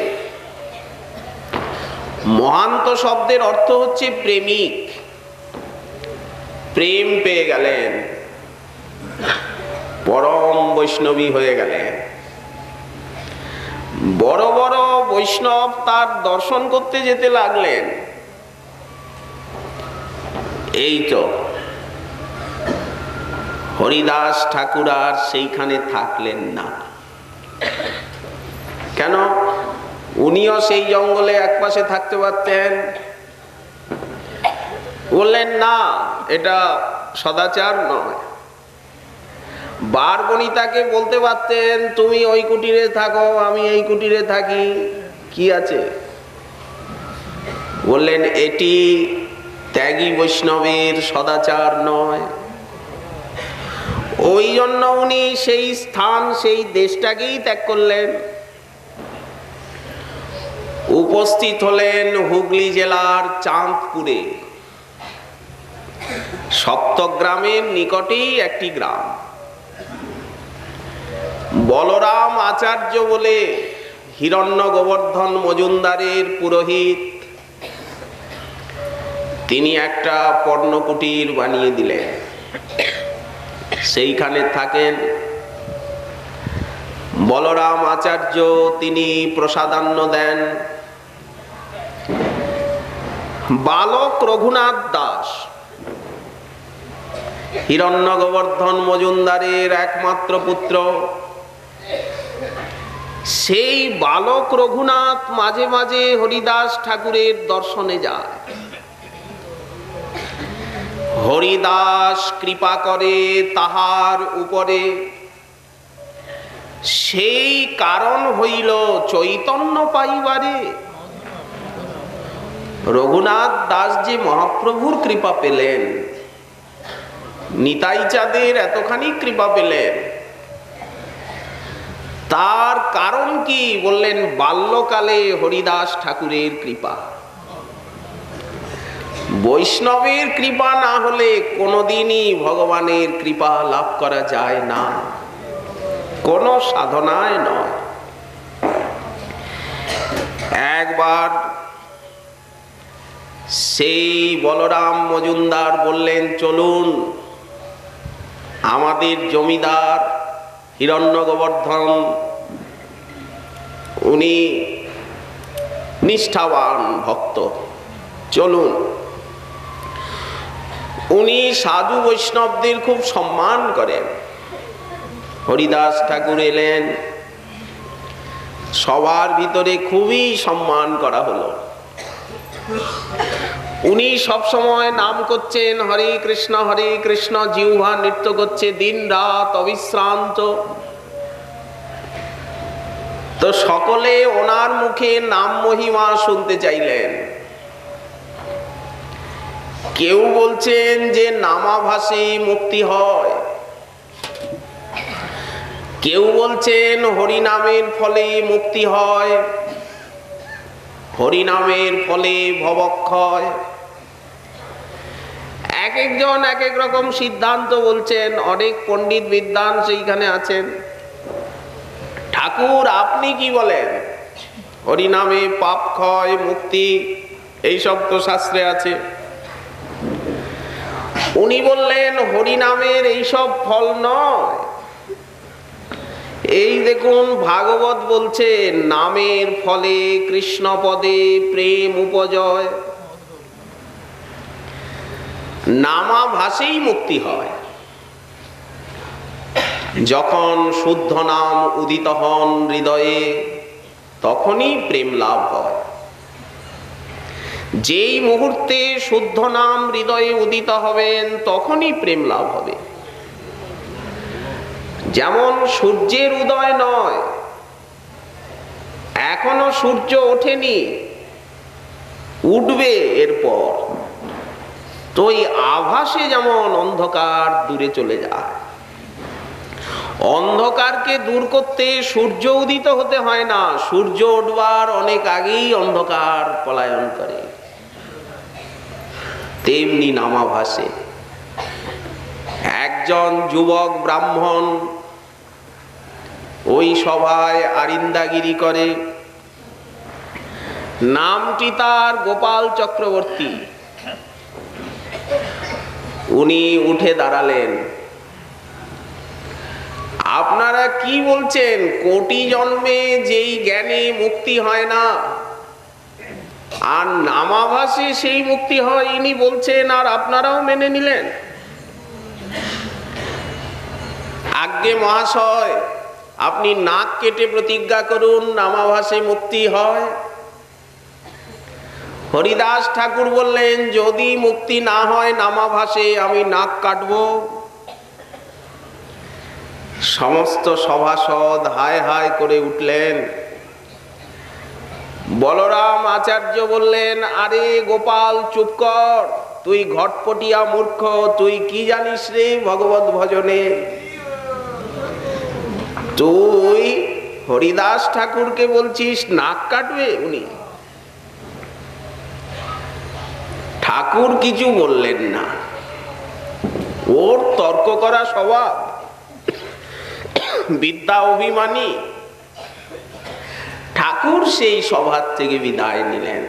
মহান্ত শব্দের অর্থ হচ্ছে প্রেমিক। প্রেম পেয়ে গেলেন, পরম বৈষ্ণবী হয়ে গেলেন। বড় বড় বৈষ্ণব তার দর্শন করতে যেতে লাগলেন। এই তো হরিদাস ঠাকুর আর সেইখানে থাকলেন না। কেন? উনিও সেই জঙ্গলে একপাশে থাকতে পারতেন। বললেন না, এটা সদাচার নয়। বারবনিতাকে বলতে পারতেন তুমি ওই কুটিরে থাকো, আমি এই কুটিরে থাকি, কি আছে? বললেন এটি ত্যাগী বৈষ্ণবের সদাচার নয়। ওই জন্য উনি সেই স্থান, সেই দেশটাকেই ত্যাগ করলেন। উপস্থিত হলেন হুগলি জেলার চাঁদপুরে, সপ্তগ্রামের নিকটেই একটি গ্রাম। বলরাম আচার্য বলে হিরণ্য গোবর্ধন মজুমদারের পুরোহিত, তিনি একটা পর্ণকুটির বানিয়ে দিলেন। সেইখানে থাকেন বলরাম আচার্য। তিনি প্রসাদান্ন দেন। বালক রঘুনাথ দাস হিরণ্য গোবর্ধন মজুমদারের একমাত্র পুত্র। সেই বালক রঘুনাথ মাঝে মাঝে হরিদাস ঠাকুরের দর্শনে যায়। হরিদাস কৃপা করে তাহার উপরে, সেই কারণ হইল চৈতন্য পাইবারে। রঘুনাথ দাস যে মহাপ্রভুর কৃপা পেলেন, নিতাই চাঁদের এতখানি কৃপা পেলেন, তার কারণ কি? বললেন বাল্যকালে হরিদাস ঠাকুরের কৃপা। বৈষ্ণবের কৃপা না হলে কোনোদিনই ভগবানের কৃপা লাভ করা যায় না, কোন সাধনায় নয়। একবার সেই বলরাম মজুমদার বললেন চলুন আমাদের জমিদার হিরণ্য গোবর্ধন, উনি নিষ্ঠাবান ভক্ত। চলুন, উনি সাধু বৈষ্ণবদের খুব সম্মান করেন। হরিদাস ঠাকুর এলেন, সবার ভিতরে খুবই সম্মান করা হলো। উনি সব সময় নাম করছেন হরে কৃষ্ণ, জিহ্বা নৃত্য করছে দিন রাত অবিশ্রান্ত। তো সকলে ওনার মুখে নাম মহিমা শুনতে চাইলেন। কেউ বলছেন যে নামাভাসে মুক্তি হয়, কেউ বলছেন হরিনামের ফলে মুক্তি হয়, হরিনামের ফলে ভবক্ষয়। এক একজন এক এক রকম সিদ্ধান্ত বলছেন। অনেক পণ্ডিত বিদ্বান সেইখানে আছেন। ঠাকুর আপনি কি বলেন? হরিনামে পাপ ক্ষয়, মুক্তি, এইসব তো শাস্ত্রে আছে। উনি বললেন হরিনামের এইসব ফল নয়। এই দেখুন ভাগবত বলছে নামের ফলে কৃষ্ণ পদে প্রেম উপজয়। নামাভাসেই মুক্তি হয়। যখন শুদ্ধ নাম উদিত হন হৃদয়ে, তখনই প্রেম লাভ হয়। যেই মুহূর্তে শুদ্ধ নাম হৃদয়ে উদিত হবেন, তখনই প্রেম লাভ হবে। যেমন সূর্যের উদয় নয়, এখনো সূর্য ওঠেনি, উঠবে এরপর। তো এই আভাসে যেমন অন্ধকার দূরে চলে যায়। অন্ধকারকে দূর করতে সূর্য উদিত হতে হয় না, সূর্য উঠবার অনেক আগেই অন্ধকার পলায়ন করে। তেমনি নামাভাসে একজন যুবক ব্রাহ্মণ ওই সভায় আরিন্দাগিরি করে। নামটি তার গোপাল চক্রবর্তী। উনি উঠে দাঁড়ালেন। আপনারা কি বলছেন? কোটি জন্মে যেই জ্ঞানে মুক্তি হয় না, আর নামাভাসে সেই মুক্তি হয়, ইনি বলছেন, আর আপনারাও মেনে নিলেন? আজ্ঞে মহাশয়, আপনি নাক কেটে প্রতিজ্ঞা করুন নামাভাসে মুক্তি হয়। হরিদাস ঠাকুর বললেন, যদি মুক্তি না হয় নামাভাসে, আমি নাক কাটবো। সমস্ত সভাসদ হায় হায় করে উঠলেন। বলরাম আচার্য বললেন, আরে গোপাল চুপ কর, তুই ঘটপটিয়া মূর্খ, তুই কি জানিস রে ভগবত ভজনে? তুই হরিদাস ঠাকুরকে বলছিস নাক কাটবে? উনি ঠাকুর কিছু বললেন না। ওর তর্ক করা স্বভাব, বিদ্যা অভিমানী। ঠাকুর সেই সভার থেকে বিদায় নিলেন।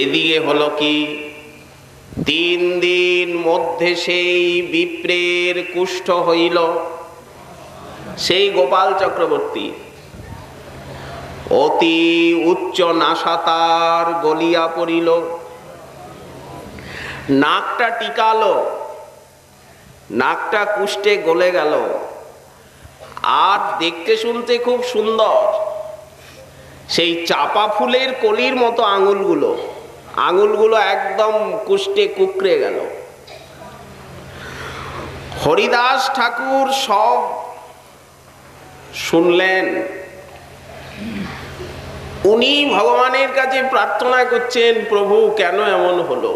এদিকে হলো কি, 3 দিন মধ্যে সেই বিপ্রের কুষ্ঠ হইল। সেই গোপাল চক্রবর্তী অতি উচ্চ নাসাতার গলিয়া পড়িল, নাকটা টিকালো, নাকটা কুষ্ঠে গলে গেল। আর দেখতে শুনতে খুব সুন্দর, সেই চাপা ফুলের কলির মতো আঙুলগুলো একদম কুষ্ঠে কুকড়ে গেল। হরিদাস ঠাকুর সব শুনলেন। উনি ভগবানের কাছে প্রার্থনা করছেন, প্রভু কেন এমন হলো?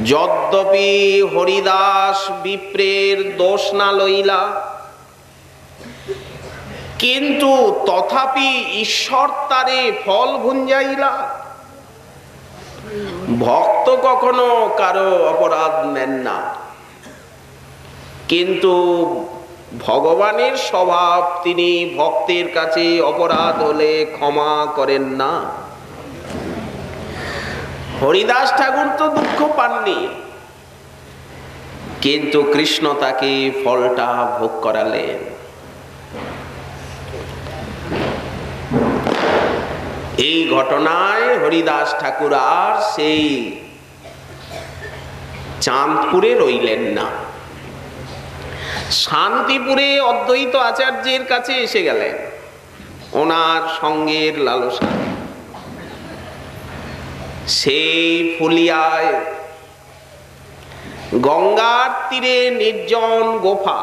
যদ্যপি হরিদাস বিপ্রের দোষ না লইলা, কিন্তু তথাপি ঈশ্বর তারে ফল ভুঞ্জাইলা। ভক্ত কখনো কারো অপরাধ নেন না, কিন্তু ভগবানের স্বভাব, তিনি ভক্তের কাছে অপরাধ হলে ক্ষমা করেন না। হরিদাস ঠাকুর তো দুঃখ পাননি, কিন্তু কৃষ্ণ তাকে ফলটা ভোগ করালেন। এই ঘটনায় হরিদাস ঠাকুর আর সেই চাঁদপুরে রইলেন না, শান্তিপুরে অদ্বৈত আচার্যের কাছে এসে গেলেন ওনার সঙ্গের লালসা। সেই ফুলিয়ায় গঙ্গার তীরে নির্জন গোফা,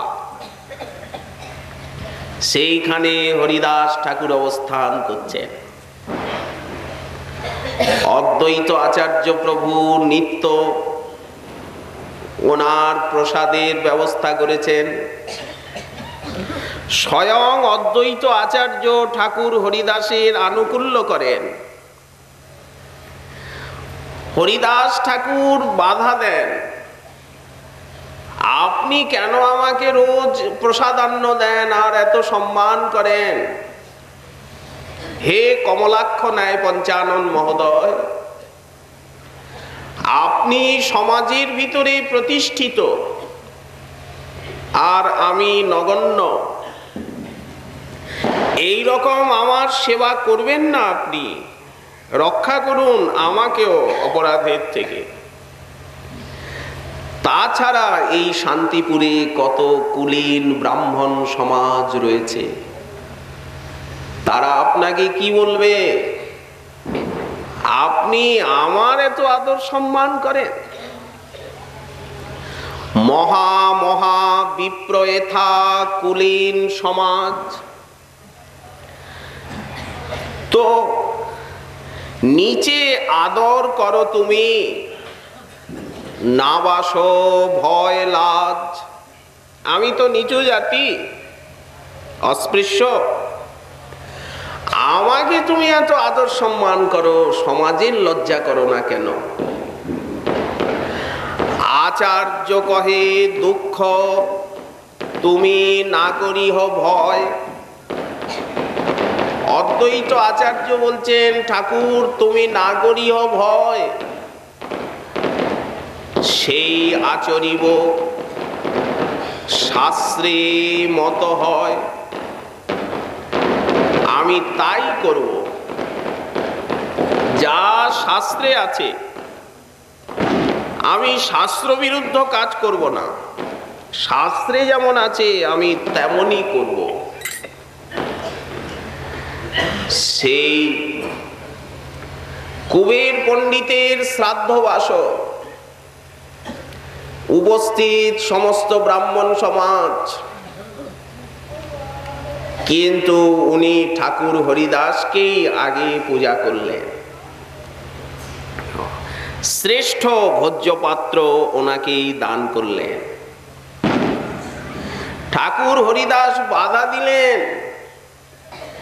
সেইখানে হরিদাস ঠাকুর অবস্থান করছেন। অদ্বৈত আচার্য প্রভু নিত্য ওনার প্রসাদের ব্যবস্থা করেছেন। স্বয়ং অদ্বৈত আচার্য ঠাকুর হরিদাসের আনুকূল্য করেন। হরিদাস ঠাকুর বাধা দেন, আপনি কেন আমাকে রোজ প্রসাদান্ন দেন আর এত সম্মান করেন? হে কমলাক্ষ ন্যায় পঞ্চানন মহোদয়, আপনি সমাজের ভিতরে প্রতিষ্ঠিত আর আমি নগণ্য, এই রকম আমার সেবা করবেন না? আপনি রক্ষা করুন আমাকেও অপরাধের থেকে। তাছাড়া এই শান্তিপুরে কত কুলীন ব্রাহ্মণ সমাজ রয়েছে, তারা আপনাকে কি বলবে? আপনি আমার এত আদর সম্মান করেন। মহা মহা বিপ্রয়েথা কুলীন সমাজ তো নিচে আদর করো তুমি, না বাসো ভয় লাজ। আমি তো নিচু জাতি, অস্পৃশ্য, আমাকে তুমি এত আদর সম্মান করো, সমাজের লজ্জা করো না কেন? আচার্য কহে দুঃখ তুমি না করিহ ভয়। অদ্বৈত আচার্য বলছেন, ঠাকুর তুমি না করিহ ভয়, সেই আচরিব শাস্ত্রে মত হয়। আমি তাই করব যা শাস্ত্রে আছে, আমি শাস্ত্র বিরুদ্ধ কাজ করব না। শাস্ত্রে যেমন আছে আমি তেমনই করব। সেই কুবের পণ্ডিতের শ্রাদ্ধবাস উপস্থিত সমস্ত ব্রাহ্মণ সমাজ, কিন্তু উনি ঠাকুর হরিদাসকেই আগে পূজা করলেন। শ্রেষ্ঠ ভোজ্যপাত্র ওনাকেই দান করলেন। ঠাকুর হরিদাস বাধা দিলেন,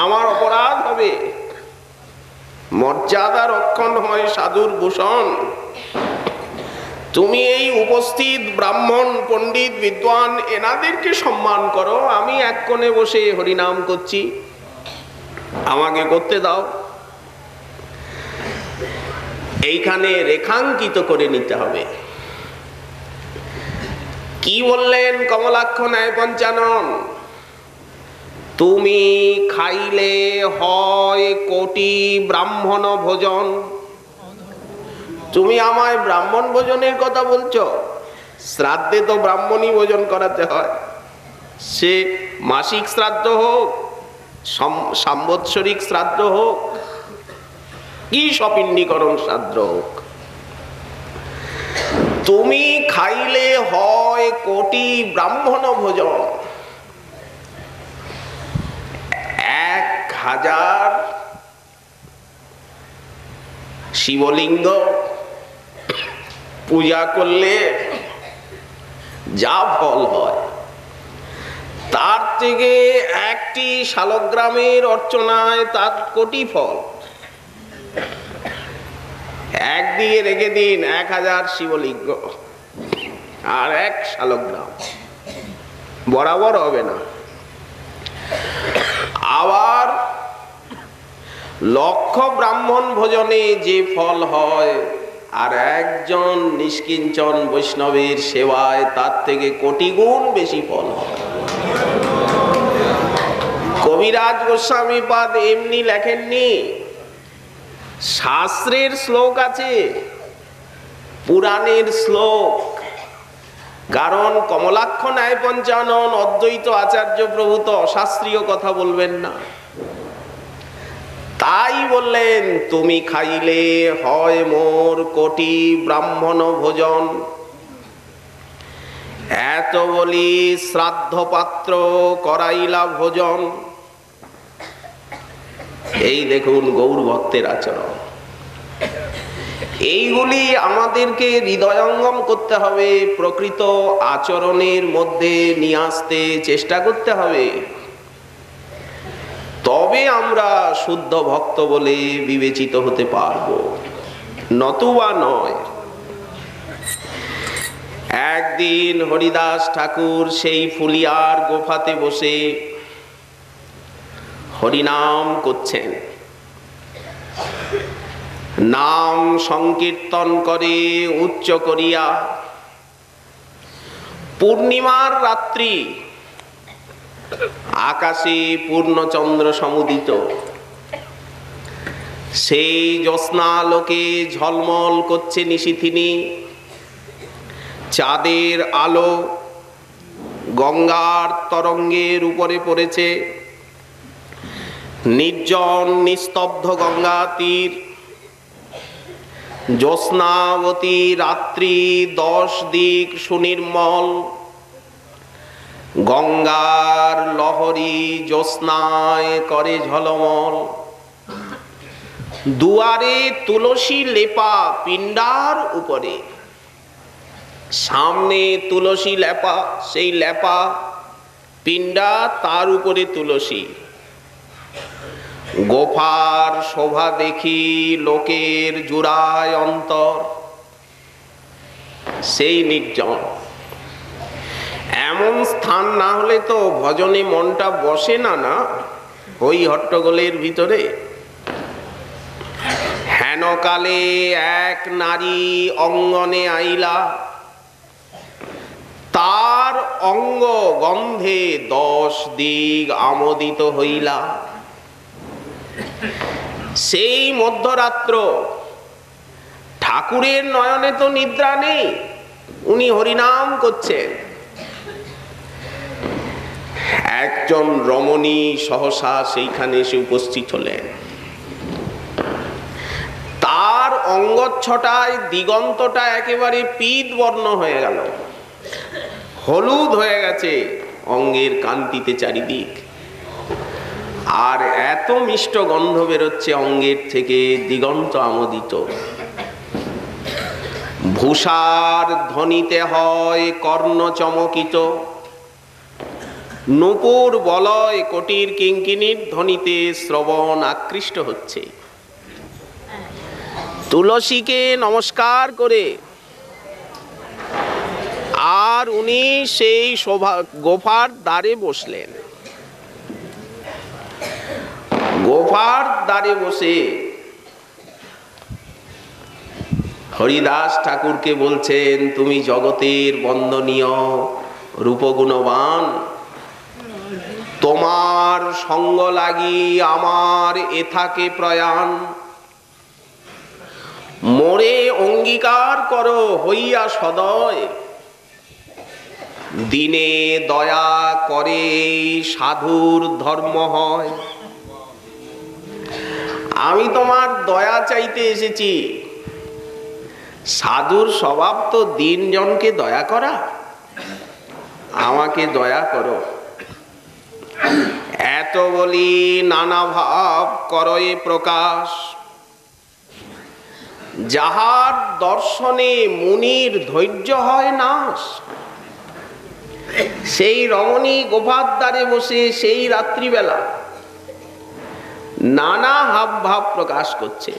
আমার অপরাধ হবে, মর্যাদা রক্ষণ হয় সাধুর ভূষণ। তুমি এই উপস্থিত ব্রাহ্মণ পণ্ডিত বিদ্বান এনাদেরকে সম্মান করো, আমি এক কোণে বসে হরিনাম করছি, আমাকে করতে দাও। এইখানে রেখাঙ্কিত করে নিতে হবে। কি বললেন কমলাক্ষ ন্যায় পঞ্চানন? তুমি খাইলে হয় কোটি ব্রাহ্মণ ভোজন। তুমি আমায় ব্রাহ্মণ ভোজনের কথা বলছো? শ্রাদ্ধে তো ব্রাহ্মণই ভোজন করাতে হয়, সে মাসিক শ্রাদ্ধ হোক, সাম্বৎসরিক শ্রাদ্ধ হোক, কি সপিণ্ডীকরণ শ্রাদ্ধ হোক। তুমি খাইলে হয় কোটি ব্রাহ্মণ ভোজন, 1000 শিবলিঙ্গ পূজা করলে যা ফল হয়, তার থেকে একটি শালগ্রামের অর্চনায় তার কোটি ফল। একদিকে রেখে দিন 1000 শিবলিঙ্গ আর 1 শালগ্রাম, বরাবর হবে না। আবার লক্ষ ব্রাহ্মণ ভোজনে যে ফল হয় আর একজন নিষ্কিঞ্চন বৈষ্ণবের সেবায় তার থেকে কোটি গুণ বেশি ফল হয়। কবিরাজ গোস্বামীপাদ এমনি লেখেননি, শাস্ত্রের শ্লোক আছে, পুরাণের শ্লোক। কারণ কমলাক্ষ ন্যায় পঞ্চানন অদ্বৈত আচার্য প্রভূত অশাস্ত্রীয় কথা বলবেন না। তাই বললেন, তুমি খাইলে হয় মোর কোটি ব্রাহ্মণ ভোজন। এত বলি শ্রাদ্ধ পাত্র করাইলা ভোজন। এই দেখুন গৌর ভক্তের আচরণ। এইগুলি আমাদেরকে হৃদয়ঙ্গম করতে হবে, প্রকৃত আচরণের মধ্যে নিয়ে আসতে চেষ্টা করতে হবে। তবে আমরা শুদ্ধ ভক্ত বলে বিবেচিত হতে পারবো, নতুবা নয়। একদিন হরিদাস ঠাকুর সেই ফুলিয়ার গোফাতে বসে হরিনাম করছেন। নাম সংকীর্তন করে উচ্চ করিয়া। পূর্ণিমার রাত্রি, আকাশে পূর্ণচন্দ্র সমুদিত। সেই জ্যোৎস্নালোকে ঝলমল করছে নিশিথিনী, চাঁদের আলো গঙ্গার তরঙ্গের উপরে পড়েছে। নির্জন নিস্তব্ধ গঙ্গা তীর, জ্যোৎস্নাবতী রাত্রি, 10 দিক সুনির্মল। গঙ্গার লহরী জ্যোৎস্নায় করে ঝলমল। দুয়ারে তুলসী লেপা পিণ্ডার উপরে, সামনে তুলসী লেপা, সেই লেপা পিণ্ডা, তার উপরে তুলসী। গোফার শোভা দেখি লোকের জুড়ায় অন্তর। সেই নির্জন, এমন স্থান না হলে তো ভজনে মনটা বসে না। না ওই হট্টগোলের ভিতরে। হেনকালে এক নারী অঙ্গনে আইলা, তার অঙ্গ গন্ধে 10 দিক আমোদিত হইলা। সেই মধ্যরাত্র, ঠাকুরের নয়নে তো নিদ্রা নেই, উনি হরিনাম করছেন। একজন রমণী সহসা সেইখানে এসে উপস্থিত হলেন। তার অঙ্গচ্ছটায় দিগন্তটা একেবারে পীত বর্ণ হয়ে গেল, হলুদ হয়ে গেছে অঙ্গের কান্তিতে চারিদিক। আর এত মিষ্ট গন্ধ বেরোচ্ছে অঙ্গের থেকে, দিগন্ত আমোদিত। ভূষার ধ্বনিতে হয় কর্ণ চমকিত। নূপুর বলয় কোটির কিঙ্কিণীর ধ্বনিতে শ্রবণ আকৃষ্ট হচ্ছে। তুলসীকে নমস্কার করে আর উনি সেই গোফার দ্বারে বসলেন। গোফার দ্বারে বসে হরিদাস ঠাকুরকে বলছেন, তুমি জগতের বন্দনীয় রূপগুণবান, তোমার সঙ্গ লাগি আমার এথাকে প্রয়াণ। মোরে অঙ্গীকার করো হইয়া সদয়, দিনে দয়া করে সাধুর ধর্ম হয়। আমি তোমার দয়া চাইতে এসেছি। সাধুর স্বভাব তো দিনজনকে দয়া করা, আমাকে দয়া করো। এত বলি নানা ভাব করয়ে প্রকাশ, যাহার দর্শনে মুনির ধৈর্য হয় নাশ। সেই রমণী গোফার দ্বারে বসে সেই রাত্রিবেলা নানা হাব ভাব প্রকাশ করছে।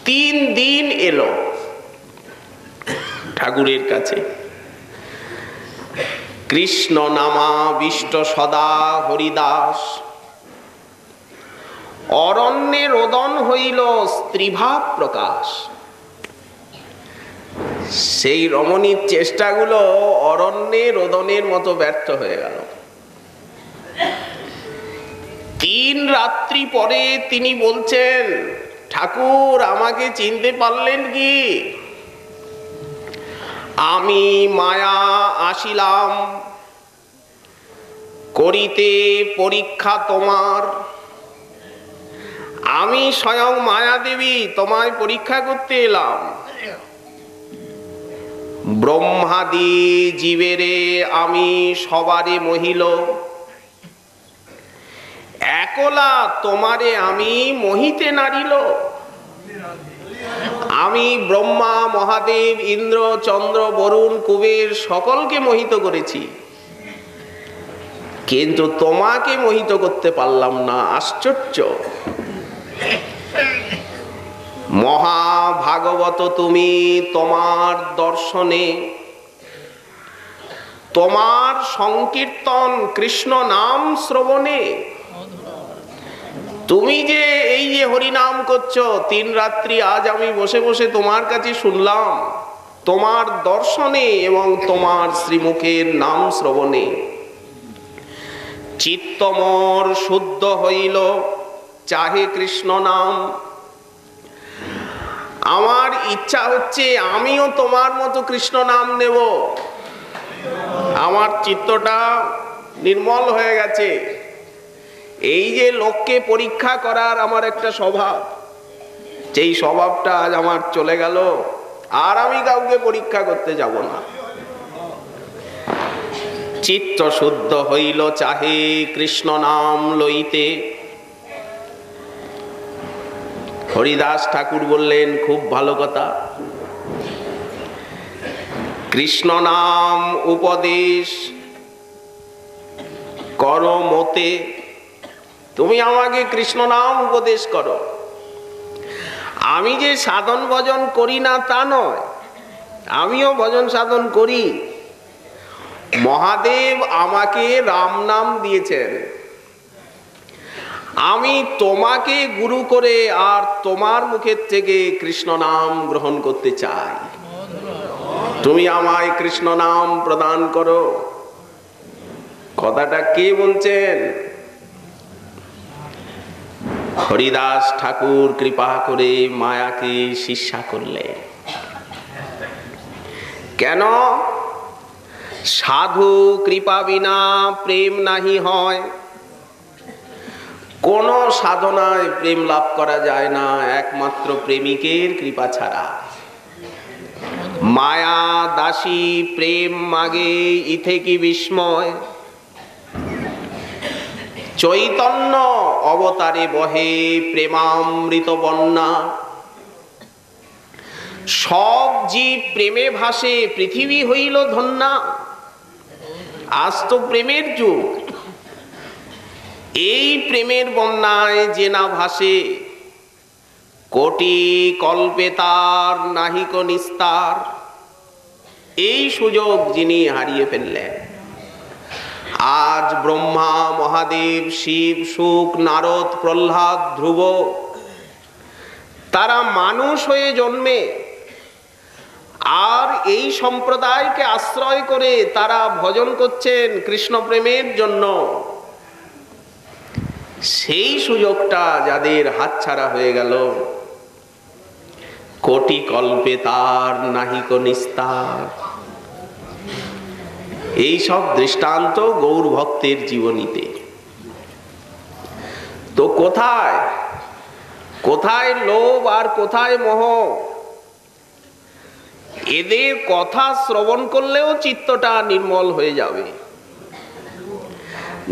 3 দিন এলো ঠাকুরের কাছে। কৃষ্ণ নামাবিষ্ট সদা হরিদাস, অরণ্যে রোদন হইল স্ত্রীভাব প্রকাশ। সেই রমণীর চেষ্টাগুলো অরণ্যে রোদনের মতো ব্যর্থ হয়ে গেল। 3 রাত্রি পরে তিনি বলছেন, ঠাকুর আমাকে চিনতে পারলেন কি? আমি মায়া আসিলাম করিতে পরীক্ষা তোমার। আমি স্বয়ং মায়া দেবী, তোমায় পরীক্ষা করতে এলাম। ব্রহ্মাদি জীবেরে আমি সবারে মহিল, একলা তোমারে আমি মোহিতে নারিল। আমি ব্রহ্মা, মহাদেব, ইন্দ্র, চন্দ্র, বরুণ, কুবের সকলকে মোহিত করেছি, কিন্তু তোমাকে মোহিত করতে পারলাম না। আশ্চর্য! মহাভাগবত তুমি, তোমার দর্শনে, তোমার সংকীর্তন, কৃষ্ণ নাম শ্রবণে, তুমি যে এই যে হরিনাম করছো 3 রাত্রি, আজ আমি বসে বসে তোমার কাছে শুনলাম, তোমার দর্শনে এবং তোমার শ্রীমুখের নাম শ্রবণে চিত্তমর শুদ্ধ হইল, চাহে কৃষ্ণ নাম। আমার ইচ্ছা হচ্ছে আমিও তোমার মতো কৃষ্ণ নাম নেব। আমার চিত্তটা নির্মল হয়ে গেছে। এই যে লোককে পরীক্ষা করার আমার একটা স্বভাব, সেই স্বভাবটা আজ আমার চলে গেল। আর আমি কাউকে পরীক্ষা করতে যাব না। চিত্ত শুদ্ধ হইল, চাহে কৃষ্ণ নাম লইতে। হরিদাস ঠাকুর বললেন, খুব ভালো কথা। কৃষ্ণ নাম উপদেশ করো মতে। তুমি আমাকে কৃষ্ণ নাম উপদেশ করো। আমি যে সাধন ভজন করি না তা নয়, আমিও ভজন সাধন করি। মহাদেব আমাকে রাম নাম দিয়েছেন। আমি তোমাকে গুরু করে আর তোমার মুখের থেকে কৃষ্ণ নাম গ্রহণ করতে চাই। তুমি আমায় কৃষ্ণ নাম প্রদান করো। কথাটা কে বলছেন? হরিদাস ঠাকুর কৃপা করে মায়াকে শিষ্যা করলেন। কেন? সাধু কৃপা বিনা প্রেম নাহি হয়। কোন সাধনায় প্রেম লাভ করা যায় না একমাত্র প্রেমিকের কৃপা ছাড়া। মায়া দাসী প্রেম মাগে ইথে কি বিস্ময়। চৈতন্য অবতারে বহে প্রেমামৃত বন্যা। সব জীব প্রেমে ভাসে, পৃথিবী হইল ধন্যা। আজ তো প্রেমের যুগ। এই প্রেমের বন্যায় যে না ভাসে, কোটি কল্পে তার নাহিক নিস্তার। এই সুযোগ যিনি হারিয়ে ফেললেন। আজ ব্রহ্মা, মহাদেব, শিব, শুক, নারদ, প্রহ্লাদ, ধ্রুব তারা মানুষ হয়ে জন্মে, আর এই সম্প্রদায়কে আশ্রয় করে তারা ভজন করছেন কৃষ্ণ প্রেমের জন্য। সেই সুযোগটা যাদের হাতছাড়া হয়ে গেল, কোটি কল্পে তার নাহিক নিস্তার। এই সব দৃষ্টান্ত গৌর ভক্তের জীবনীতে। তো কোথায় কোথায় লোভ আর কোথায় মোহ? এদের কথা শ্রবণ করলেও চিত্তটা নির্মল হয়ে যাবে।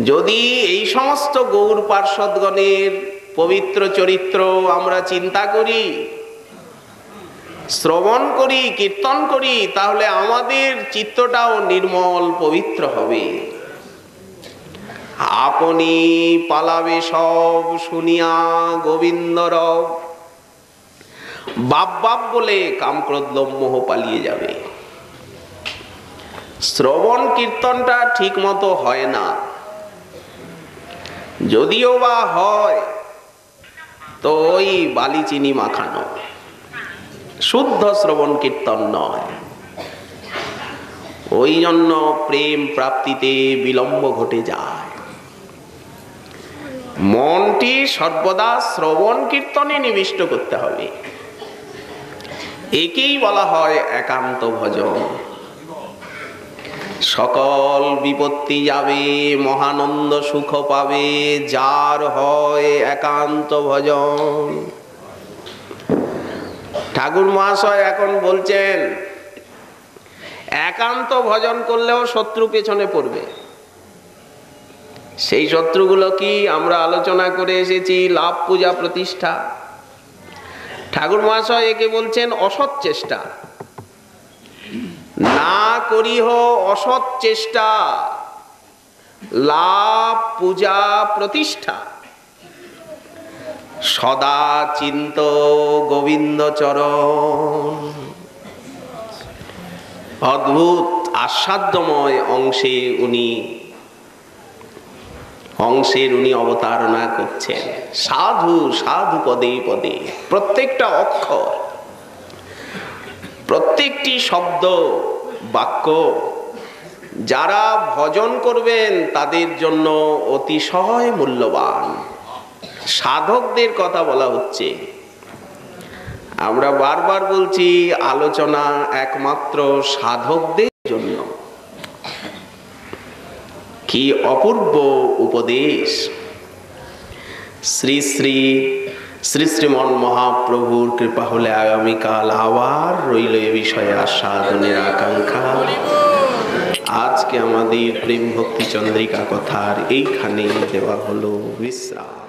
যদি এই সমস্ত গৌর পার্ষদগণের পবিত্র চরিত্র আমরা চিন্তা করি, শ্রবণ করি, কীর্তন করি, তাহলে আমাদের চিত্তটাও নির্মল পবিত্র হবে। আপনি পালাবে সব শুনিয়া গোবিন্দ রব। বাপ বাপ বলে কাম ক্রোধ লোভ মোহ পালিয়ে যাবে। শ্রবণ কীর্তনটা ঠিক মতো হয় না। যদিও বা হয় তো ওই বালি চিনি মাখানো, শুদ্ধ শ্রবণ কীর্তন নয়। ওই জন্য প্রেম প্রাপ্তিতে বিলম্ব ঘটে যায়। মনটি সর্বদা শ্রবণ কীর্তনে নিবিষ্ট করতে হবে। একেই বলা হয় একান্ত ভজন। সকল বিপত্তি যাবে, মহানন্দ সুখ পাবে যার হয় একান্ত ভজন। ঠাকুর মহাশয় এখন বলছেন একান্ত ভজন করলেও শত্রু পেছনে পড়বে। সেই শত্রুগুলো কি আমরা আলোচনা করে এসেছি, লাভ পূজা প্রতিষ্ঠা। ঠাকুর মহাশয় একে বলছেন অসৎ চেষ্টা। না করিহ অসৎ চেষ্টা, লাভ পূজা প্রতিষ্ঠা। সদা চিন্ত গোবিন্দ চরণ। অদ্ভুত আস্বাদ্যময় অংশের উনি অবতারণা করছেন। সাধু সাধু পদে পদে প্রত্যেকটা অক্ষর, প্রত্যেকটি শব্দ বাক্য যারা ভজন করবেন তাদের জন্য অতিশয় মূল্যবান। সাধকদের কথা বলা হচ্ছে। আমরা বারবার বলছি আলোচনা একমাত্র সাধকদের জন্য। কি অপূর্ব উপদেশ! শ্রী শ্রী শ্রী শ্রীমন মহাপ্রভুর কৃপা হলে আগামীকাল আবার রইল এ বিষয়ে আস্বাদনের আকাঙ্ক্ষা। আজকে আমাদের প্রেম ভক্তি চন্দ্রিকা কথার এইখানে দেওয়া হলো বিশ্রাম।